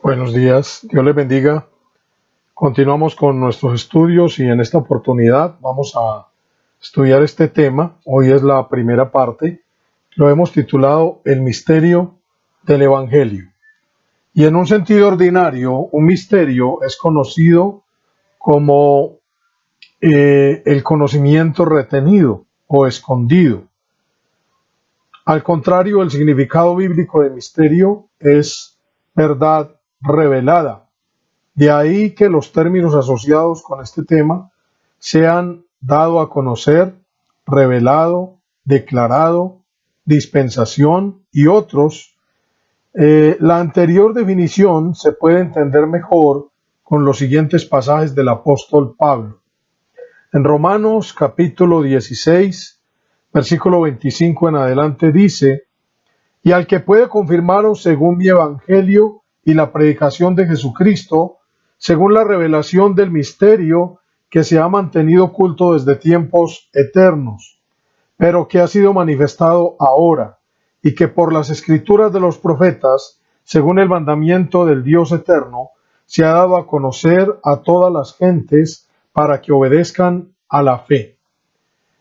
Buenos días, Dios les bendiga. Continuamos con nuestros estudios y en esta oportunidad vamos a estudiar este tema. Hoy es la primera parte. Lo hemos titulado El misterio del Evangelio. Y en un sentido ordinario, un misterio es conocido como el conocimiento retenido o escondido. Al contrario, el significado bíblico de misterio es verdad revelada. De ahí que los términos asociados con este tema sean dado a conocer, revelado, declarado, dispensación y otros. La anterior definición se puede entender mejor con los siguientes pasajes del apóstol Pablo. En Romanos capítulo 16, versículo 25 en adelante dice: y al que puede confirmaros según mi evangelio y la predicación de Jesucristo, según la revelación del misterio que se ha mantenido oculto desde tiempos eternos, pero que ha sido manifestado ahora, y que por las escrituras de los profetas, según el mandamiento del Dios eterno, se ha dado a conocer a todas las gentes para que obedezcan a la fe.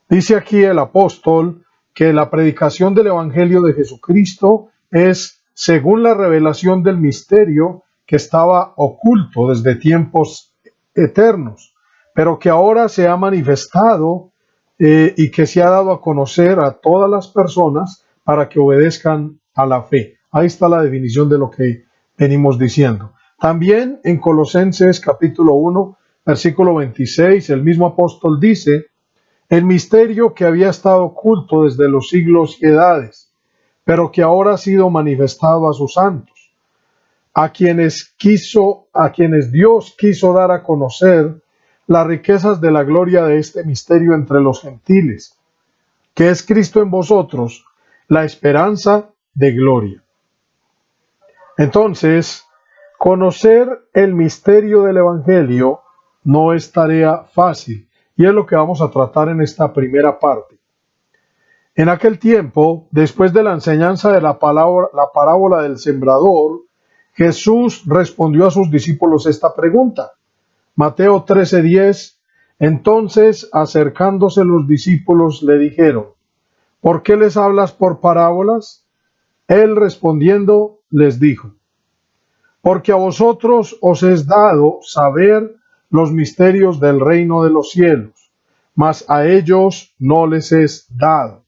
Dice aquí el apóstol que la predicación del Evangelio de Jesucristo es según la revelación del misterio que estaba oculto desde tiempos eternos, pero que ahora se ha manifestado y que se ha dado a conocer a todas las personas para que obedezcan a la fe. Ahí está la definición de lo que venimos diciendo. También en Colosenses capítulo 1, versículo 26, el mismo apóstol dice: el misterio que había estado oculto desde los siglos y edades, pero que ahora ha sido manifestado a sus santos, a quienes Dios quiso dar a conocer las riquezas de la gloria de este misterio entre los gentiles, que es Cristo en vosotros, la esperanza de gloria. Entonces, conocer el misterio del Evangelio no es tarea fácil. Y es lo que vamos a tratar en esta primera parte. En aquel tiempo, después de la enseñanza de la parábola del sembrador, Jesús respondió a sus discípulos esta pregunta. Mateo 13:10. Entonces, acercándose los discípulos, le dijeron: ¿por qué les hablas por parábolas? Él respondiendo les dijo: porque a vosotros os es dado saber los misterios del reino de los cielos, mas a ellos no les es dado.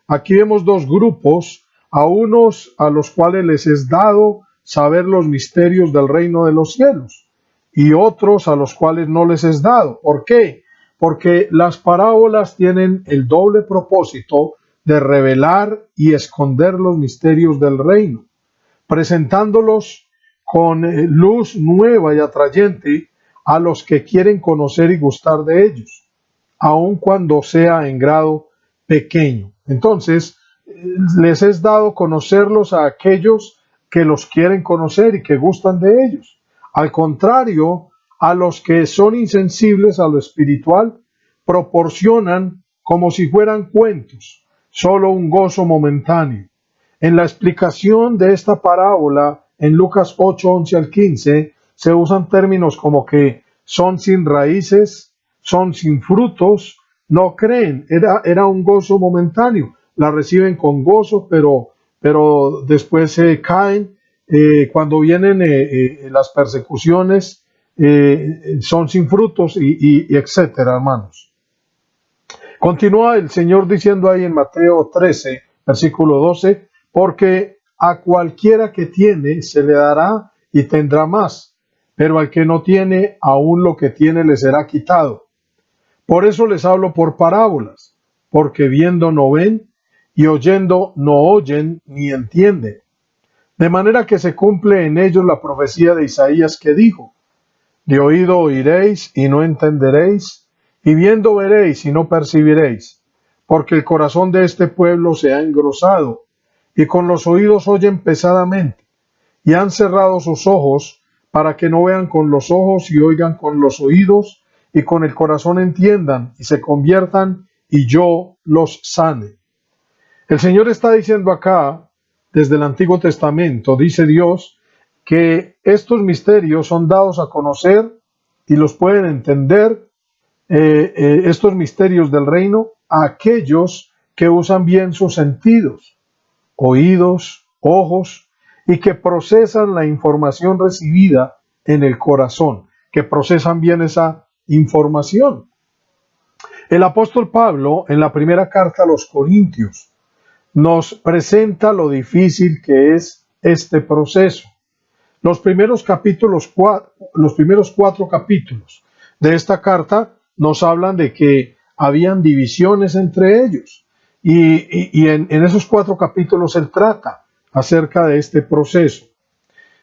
Aquí vemos dos grupos: a unos a los cuales les es dado saber los misterios del reino de los cielos, y otros a los cuales no les es dado. ¿Por qué? Porque las parábolas tienen el doble propósito de revelar y esconder los misterios del reino, presentándolos con luz nueva y atrayente a los que quieren conocer y gustar de ellos, aun cuando sea en grado pequeño. Entonces, les es dado conocerlos a aquellos que los quieren conocer y que gustan de ellos. Al contrario, a los que son insensibles a lo espiritual, proporcionan, como si fueran cuentos, solo un gozo momentáneo. En la explicación de esta parábola, en Lucas 8, 11 al 15, se usan términos como que son sin raíces, son sin frutos, no creen. Era un gozo momentáneo. La reciben con gozo, pero después se caen. Cuando vienen las persecuciones, son sin frutos y etcétera, hermanos. Continúa el Señor diciendo ahí en Mateo 13, versículo 12, porque a cualquiera que tiene se le dará y tendrá más, pero al que no tiene, aún lo que tiene le será quitado. Por eso les hablo por parábolas, porque viendo no ven, y oyendo no oyen ni entienden. De manera que se cumple en ellos la profecía de Isaías que dijo: de oído oiréis y no entenderéis, y viendo veréis y no percibiréis, porque el corazón de este pueblo se ha engrosado, y con los oídos oyen pesadamente, y han cerrado sus ojos, para que no vean con los ojos y oigan con los oídos, y con el corazón entiendan y se conviertan, y yo los sane. El Señor está diciendo acá, desde el Antiguo Testamento, dice Dios, que estos misterios son dados a conocer y los pueden entender, estos misterios del reino, a aquellos que usan bien sus sentidos, oídos, ojos, y que procesan la información recibida en el corazón, que procesan bien esa información. El apóstol Pablo, en la primera carta a los Corintios, nos presenta lo difícil que es este proceso. Los primeros cuatro capítulos de esta carta nos hablan de que habían divisiones entre ellos. Y en esos 4 capítulos él trata acerca de este proceso.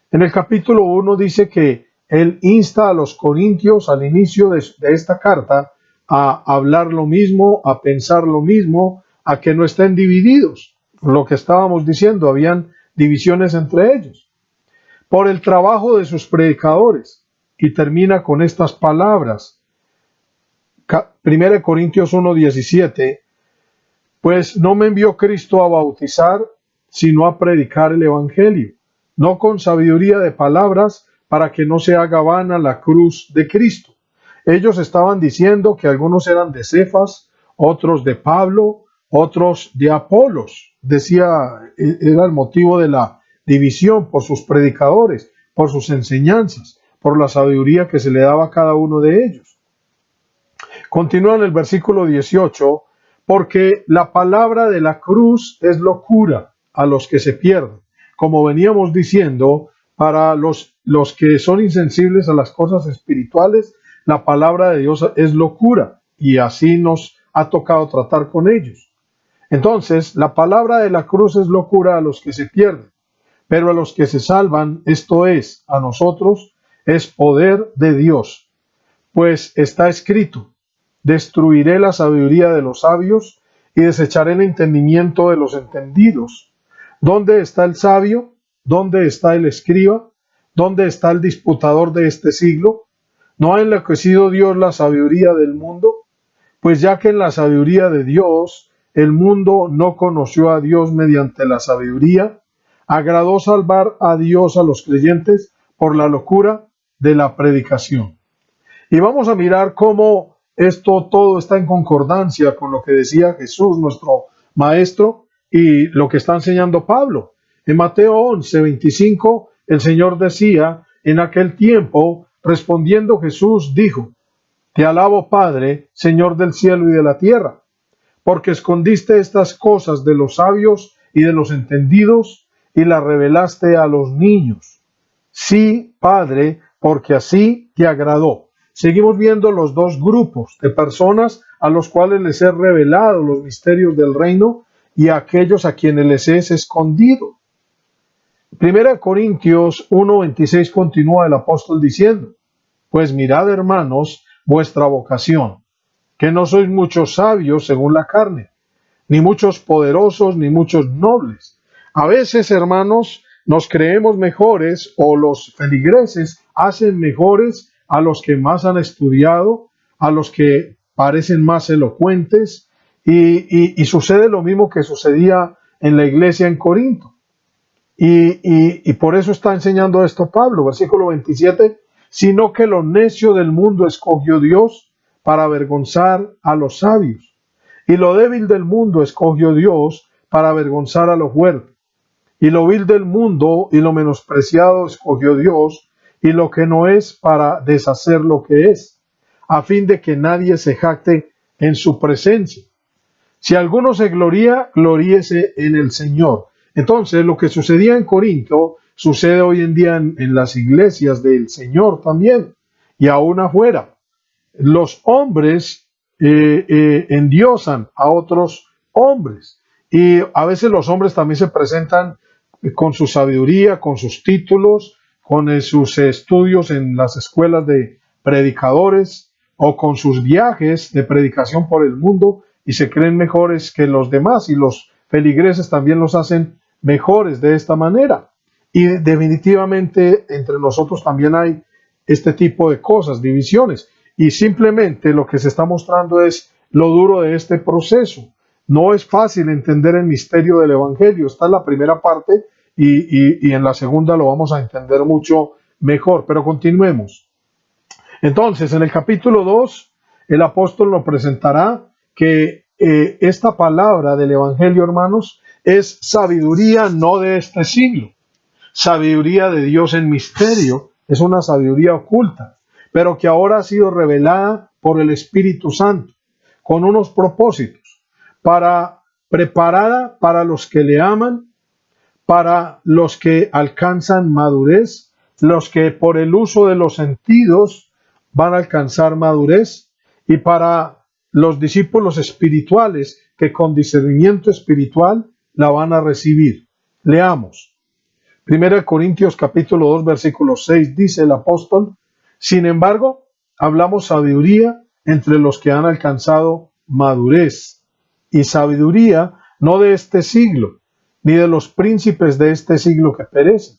En el capítulo 1 dice que él insta a los corintios al inicio de esta carta a hablar lo mismo, a pensar lo mismo, a que no estén divididos. Lo que estábamos diciendo, habían divisiones entre ellos. Por el trabajo de sus predicadores. Y termina con estas palabras. 1 Corintios 1:17. Pues no me envió Cristo a bautizar, sino a predicar el Evangelio, no con sabiduría de palabras, para que no se haga vana la cruz de Cristo. Ellos estaban diciendo que algunos eran de Cefas, otros de Pablo, otros de Apolos. Decía, era el motivo de la división por sus predicadores, por sus enseñanzas, por la sabiduría que se le daba a cada uno de ellos. Continúa en el versículo 18, porque la palabra de la cruz es locura a los que se pierden. Como veníamos diciendo, para los que son insensibles a las cosas espirituales, la palabra de Dios es locura, y así nos ha tocado tratar con ellos. Entonces, la palabra de la cruz es locura a los que se pierden, pero a los que se salvan, esto es, a nosotros, es poder de Dios. Pues está escrito, destruiré la sabiduría de los sabios y desecharé el entendimiento de los entendidos. ¿Dónde está el sabio? ¿Dónde está el escriba? ¿Dónde está el disputador de este siglo? ¿No ha enloquecido Dios la sabiduría del mundo? Pues ya que en la sabiduría de Dios el mundo no conoció a Dios mediante la sabiduría, agradó salvar a Dios a los creyentes por la locura de la predicación. Y vamos a mirar cómo esto todo está en concordancia con lo que decía Jesús, nuestro Maestro, y lo que está enseñando Pablo. En Mateo 11:25, el Señor decía, en aquel tiempo, respondiendo Jesús, dijo, te alabo, Padre, Señor del cielo y de la tierra, porque escondiste estas cosas de los sabios y de los entendidos y las revelaste a los niños. Sí, Padre, porque así te agradó. Seguimos viendo los dos grupos de personas a los cuales les he revelado los misterios del reino y a aquellos a quienes les es escondido. 1 Corintios 1:26 continúa el apóstol diciendo, pues mirad, hermanos, vuestra vocación, que no sois muchos sabios según la carne, ni muchos poderosos, ni muchos nobles. A veces, hermanos, nos creemos mejores, o los feligreses hacen mejores a los que más han estudiado, a los que parecen más elocuentes, y sucede lo mismo que sucedía en la iglesia en Corinto. Y por eso está enseñando esto Pablo, versículo 27, sino que lo necio del mundo escogió Dios para avergonzar a los sabios, y lo débil del mundo escogió Dios para avergonzar a lo fuerte, y lo vil del mundo y lo menospreciado escogió Dios, y lo que no es para deshacer lo que es, a fin de que nadie se jacte en su presencia. Si alguno se gloría, gloríese en el Señor. Entonces, lo que sucedía en Corinto sucede hoy en día en las iglesias del Señor también, y aún afuera. Los hombres endiosan a otros hombres, y a veces los hombres también se presentan con su sabiduría, con sus títulos, con sus estudios en las escuelas de predicadores o con sus viajes de predicación por el mundo y se creen mejores que los demás, y los feligreses también los hacen mejores de esta manera. Y definitivamente entre nosotros también hay este tipo de cosas, divisiones, y simplemente lo que se está mostrando es lo duro de este proceso. No es fácil entender el misterio del Evangelio. Esta es la primera parte y en la segunda lo vamos a entender mucho mejor, pero continuemos. Entonces, en el capítulo 2, el apóstol nos presentará que esta palabra del Evangelio, hermanos, es sabiduría no de este siglo, sabiduría de Dios en misterio, es una sabiduría oculta, pero que ahora ha sido revelada por el Espíritu Santo, con unos propósitos, preparada para los que le aman, para los que alcanzan madurez, los que por el uso de los sentidos van a alcanzar madurez, y para los discípulos espirituales que con discernimiento espiritual la van a recibir. Leamos. 1 Corintios capítulo 2 versículo 6 dice el apóstol: sin embargo, hablamos sabiduría entre los que han alcanzado madurez, y sabiduría no de este siglo, ni de los príncipes de este siglo que perecen,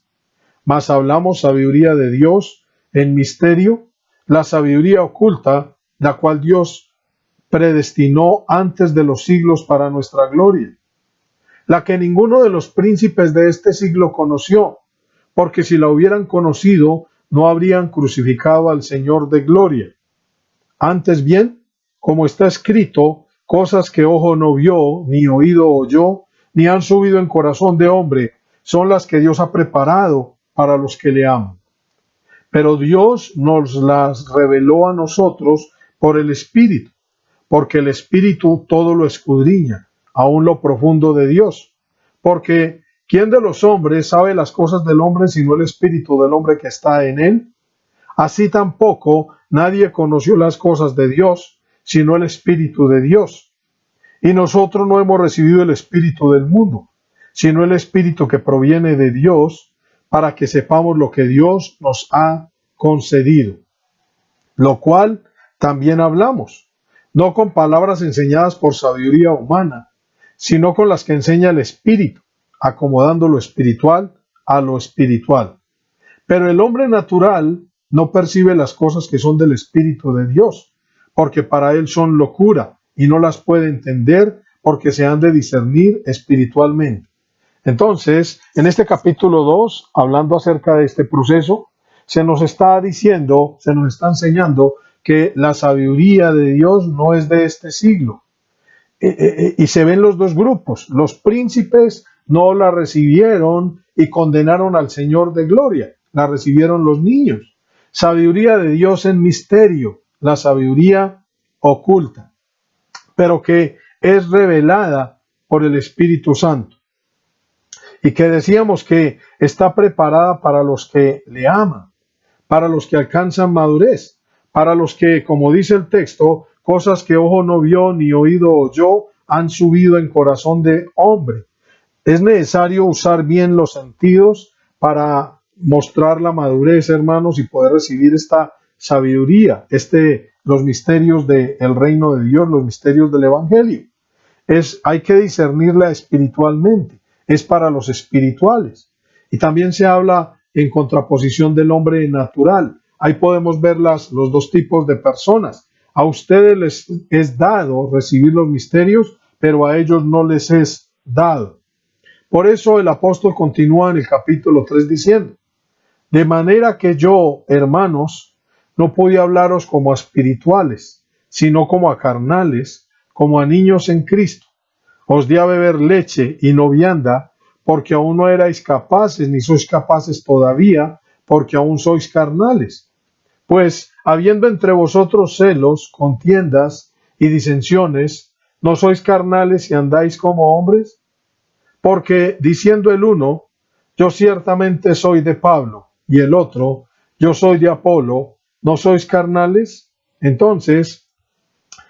mas hablamos sabiduría de Dios en misterio, la sabiduría oculta, la cual Dios predestinó antes de los siglos para nuestra gloria, la que ninguno de los príncipes de este siglo conoció, porque si la hubieran conocido, no habrían crucificado al Señor de gloria. Antes bien, como está escrito, cosas que ojo no vio, ni oído oyó, ni han subido en corazón de hombre, son las que Dios ha preparado para los que le aman. Pero Dios nos las reveló a nosotros por el Espíritu, porque el Espíritu todo lo escudriña, aun lo profundo de Dios. Porque ¿quién de los hombres sabe las cosas del hombre sino el Espíritu del hombre que está en él? Así tampoco nadie conoció las cosas de Dios sino el Espíritu de Dios. Y nosotros no hemos recibido el Espíritu del mundo, sino el Espíritu que proviene de Dios, para que sepamos lo que Dios nos ha concedido. Lo cual también hablamos, no con palabras enseñadas por sabiduría humana, sino con las que enseña el Espíritu, acomodando lo espiritual a lo espiritual. Pero el hombre natural no percibe las cosas que son del Espíritu de Dios, porque para él son locura, y no las puede entender porque se han de discernir espiritualmente. Entonces, en este capítulo 2, hablando acerca de este proceso, se nos está diciendo, se nos está enseñando que la sabiduría de Dios no es de este siglo. Y se ven los dos grupos. Los príncipes no la recibieron y condenaron al Señor de gloria. La recibieron los niños. Sabiduría de Dios en misterio, la sabiduría oculta, pero que es revelada por el Espíritu Santo. Y que decíamos que está preparada para los que le aman, para los que alcanzan madurez, para los que, como dice el texto, cosas que ojo no vio ni oído oyó han subido en corazón de hombre. Es necesario usar bien los sentidos para mostrar la madurez, hermanos, y poder recibir esta sabiduría, los misterios del reino de Dios, los misterios del Evangelio. Hay que discernirla espiritualmente, es para los espirituales. Y también se habla en contraposición del hombre natural. Ahí podemos ver los dos tipos de personas. A ustedes les es dado recibir los misterios, pero a ellos no les es dado. Por eso el apóstol continúa en el capítulo 3 diciendo: de manera que yo, hermanos, no podía hablaros como a espirituales, sino como a carnales, como a niños en Cristo. Os di a beber leche y no vianda, porque aún no erais capaces, ni sois capaces todavía, porque aún sois carnales. Pues, habiendo entre vosotros celos, contiendas y disensiones, ¿no sois carnales y andáis como hombres? Porque, diciendo el uno, yo ciertamente soy de Pablo, y el otro, yo soy de Apolo, ¿no sois carnales? Entonces,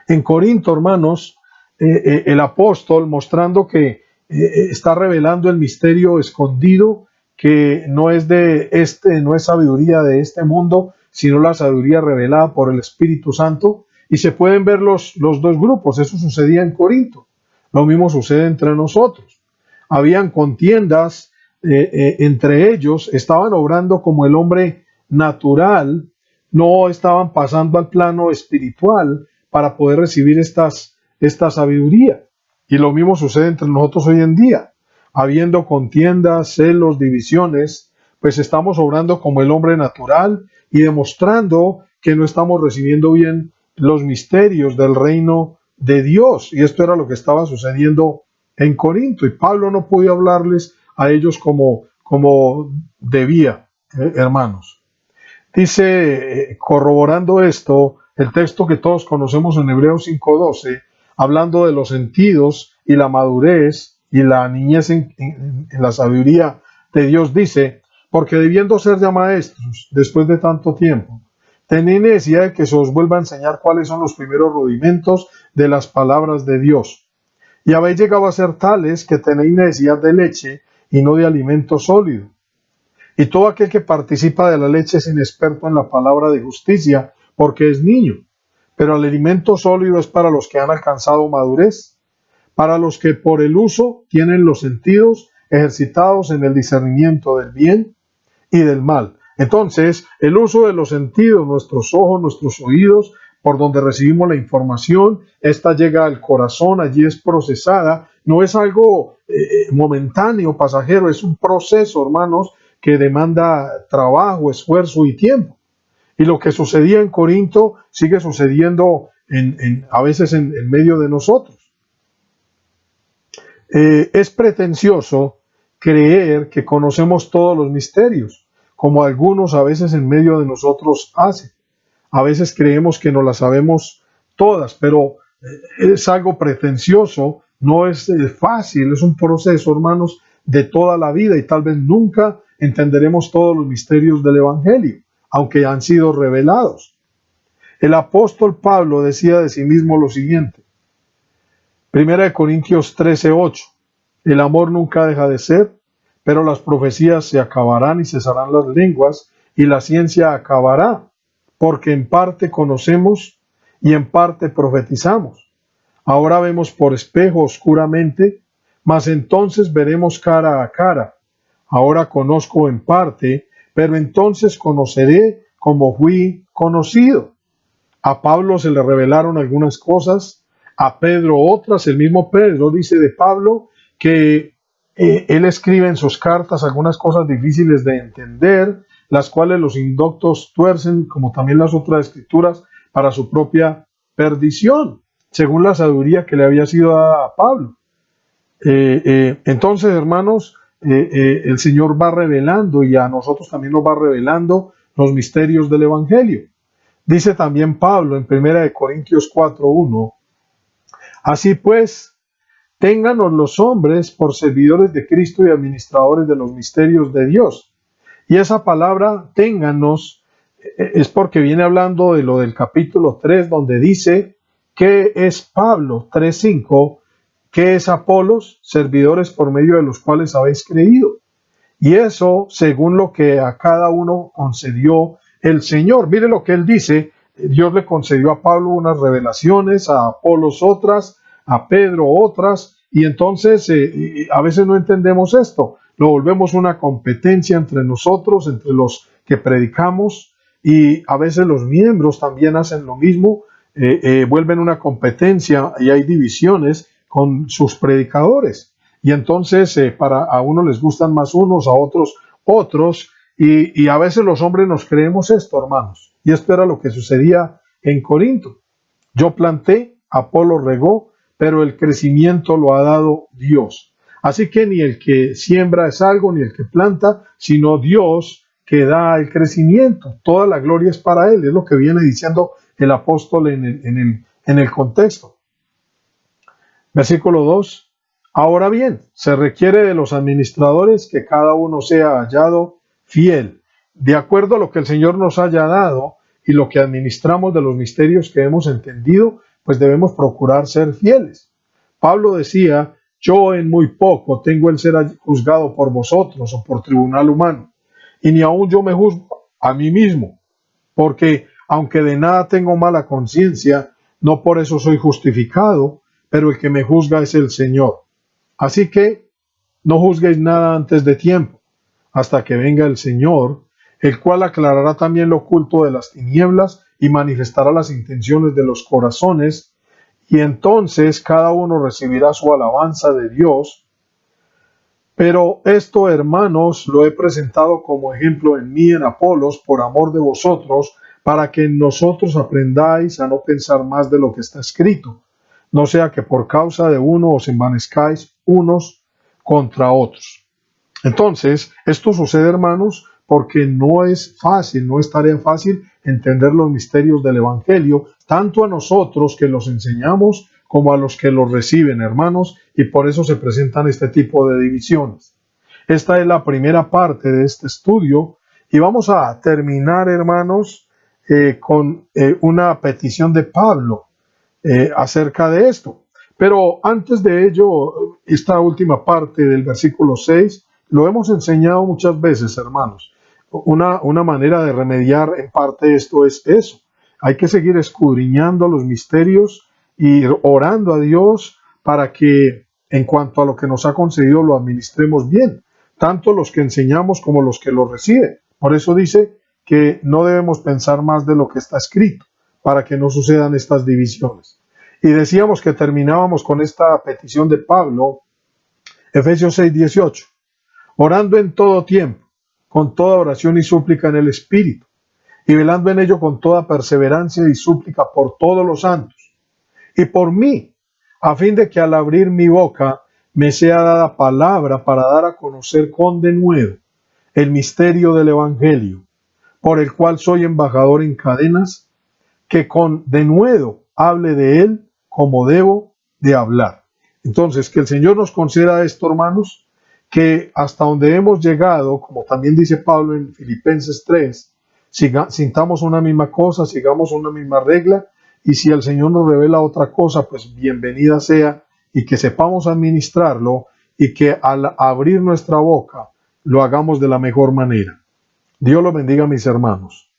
en Corinto, hermanos, el apóstol mostrando que está revelando el misterio escondido, que no es no es sabiduría de este mundo, sino la sabiduría revelada por el Espíritu Santo, y se pueden ver los dos grupos. Eso sucedía en Corinto, lo mismo sucede entre nosotros. Habían contiendas entre ellos, estaban obrando como el hombre natural, no estaban pasando al plano espiritual para poder recibir esta sabiduría. Y lo mismo sucede entre nosotros hoy en día. habiendo contiendas, celos, divisiones, pues estamos obrando como el hombre natural y demostrando que no estamos recibiendo bien los misterios del reino de Dios. Y esto era lo que estaba sucediendo en Corinto. Y Pablo no podía hablarles a ellos como debía, hermanos. Dice, corroborando esto, el texto que todos conocemos en Hebreos 5:12, hablando de los sentidos y la madurez y la niñez en la sabiduría de Dios, dice, porque debiendo ser ya maestros después de tanto tiempo, tenéis necesidad de que se os vuelva a enseñar cuáles son los primeros rudimentos de las palabras de Dios. Y habéis llegado a ser tales que tenéis necesidad de leche y no de alimento sólido. Y todo aquel que participa de la leche es inexperto en la palabra de justicia, porque es niño. Pero el alimento sólido es para los que han alcanzado madurez, para los que por el uso tienen los sentidos ejercitados en el discernimiento del bien y del mal. Entonces, el uso de los sentidos, nuestros ojos, nuestros oídos, por donde recibimos la información, esta llega al corazón, allí es procesada, no es algo momentáneo, pasajero, es un proceso, hermanos, que demanda trabajo, esfuerzo y tiempo. Y lo que sucedía en Corinto sigue sucediendo a veces en medio de nosotros. Es pretencioso creer que conocemos todos los misterios, como algunos a veces en medio de nosotros hacen. A veces creemos que no las sabemos todas, pero es algo pretencioso, no es fácil, es un proceso, hermanos, de toda la vida y tal vez nunca entenderemos todos los misterios del Evangelio, aunque han sido revelados. El apóstol Pablo decía de sí mismo lo siguiente, 1 Corintios 13:8, el amor nunca deja de ser, pero las profecías se acabarán y cesarán las lenguas y la ciencia acabará, porque en parte conocemos y en parte profetizamos. Ahora vemos por espejo oscuramente, mas entonces veremos cara a cara. Ahora conozco en parte, pero entonces conoceré como fui conocido. A Pablo se le revelaron algunas cosas, a Pedro otras. El mismo Pedro dice de Pablo que él escribe en sus cartas algunas cosas difíciles de entender, las cuales los indoctos tuercen, como también las otras escrituras, para su propia perdición, según la sabiduría que le había sido dada a Pablo. Entonces, hermanos, el Señor va revelando y a nosotros también nos va revelando los misterios del Evangelio. Dice también Pablo en 1 Corintios 4:1, así pues, ténganos los hombres por servidores de Cristo y administradores de los misterios de Dios. Y esa palabra, ténganos, es porque viene hablando de lo del capítulo 3, donde dice que es Pablo, 3:5, que es Apolos, servidores por medio de los cuales habéis creído. Y eso según lo que a cada uno concedió el Señor. Mire lo que él dice, Dios le concedió a Pablo unas revelaciones, a Apolos otras, a Pedro otras, y entonces a veces no entendemos esto, lo volvemos una competencia entre nosotros, entre los que predicamos, y a veces los miembros también hacen lo mismo, vuelven una competencia y hay divisiones con sus predicadores. Y entonces a unos les gustan más unos, a otros otros, y a veces los hombres nos creemos esto, hermanos. Y esto era lo que sucedía en Corinto. Yo planté, Apolo regó, pero el crecimiento lo ha dado Dios. Así que ni el que siembra es algo, ni el que planta, sino Dios que da el crecimiento. Toda la gloria es para Él, es lo que viene diciendo el apóstol en el contexto. Versículo 2. Ahora bien, se requiere de los administradores que cada uno sea hallado fiel, de acuerdo a lo que el Señor nos haya dado y lo que administramos de los misterios que hemos entendido, pues debemos procurar ser fieles. Pablo decía, yo en muy poco tengo el ser juzgado por vosotros o por tribunal humano, y ni aun yo me juzgo a mí mismo, porque aunque de nada tengo mala conciencia, no por eso soy justificado, pero el que me juzga es el Señor. Así que no juzguéis nada antes de tiempo, hasta que venga el Señor, el cual aclarará también lo oculto de las tinieblas y manifestará las intenciones de los corazones, y entonces cada uno recibirá su alabanza de Dios, Pero esto, hermanos, lo he presentado como ejemplo en mí, en Apolos, por amor de vosotros, para que nosotros aprendáis a no pensar más de lo que está escrito, no sea que por causa de uno os envanezcáis unos contra otros. Entonces, esto sucede, hermanos, porque no es fácil, no es tarea fácil entender los misterios del Evangelio, tanto a nosotros que los enseñamos como a los que los reciben, hermanos, y por eso se presentan este tipo de divisiones. Esta es la primera parte de este estudio y vamos a terminar, hermanos, con una petición de Pablo acerca de esto. Pero antes de ello, esta última parte del versículo 6, lo hemos enseñado muchas veces, hermanos. Una manera de remediar en parte esto es eso. Hay que seguir escudriñando los misterios y orando a Dios para que en cuanto a lo que nos ha concedido lo administremos bien, tanto los que enseñamos como los que lo reciben. Por eso dice que no debemos pensar más de lo que está escrito, para que no sucedan estas divisiones. Y decíamos que terminábamos con esta petición de Pablo, Efesios 6:18, orando en todo tiempo, con toda oración y súplica en el Espíritu, y velando en ello con toda perseverancia y súplica por todos los santos, y por mí, a fin de que al abrir mi boca me sea dada palabra para dar a conocer con denuedo el misterio del Evangelio, por el cual soy embajador en cadenas, que con denuedo hable de él como debo de hablar. Entonces, que el Señor nos conceda esto, hermanos, que hasta donde hemos llegado, como también dice Pablo en Filipenses 3, sintamos una misma cosa, sigamos una misma regla, y si el Señor nos revela otra cosa, pues bienvenida sea, y que sepamos administrarlo, y que al abrir nuestra boca lo hagamos de la mejor manera. Dios los bendiga, mis hermanos.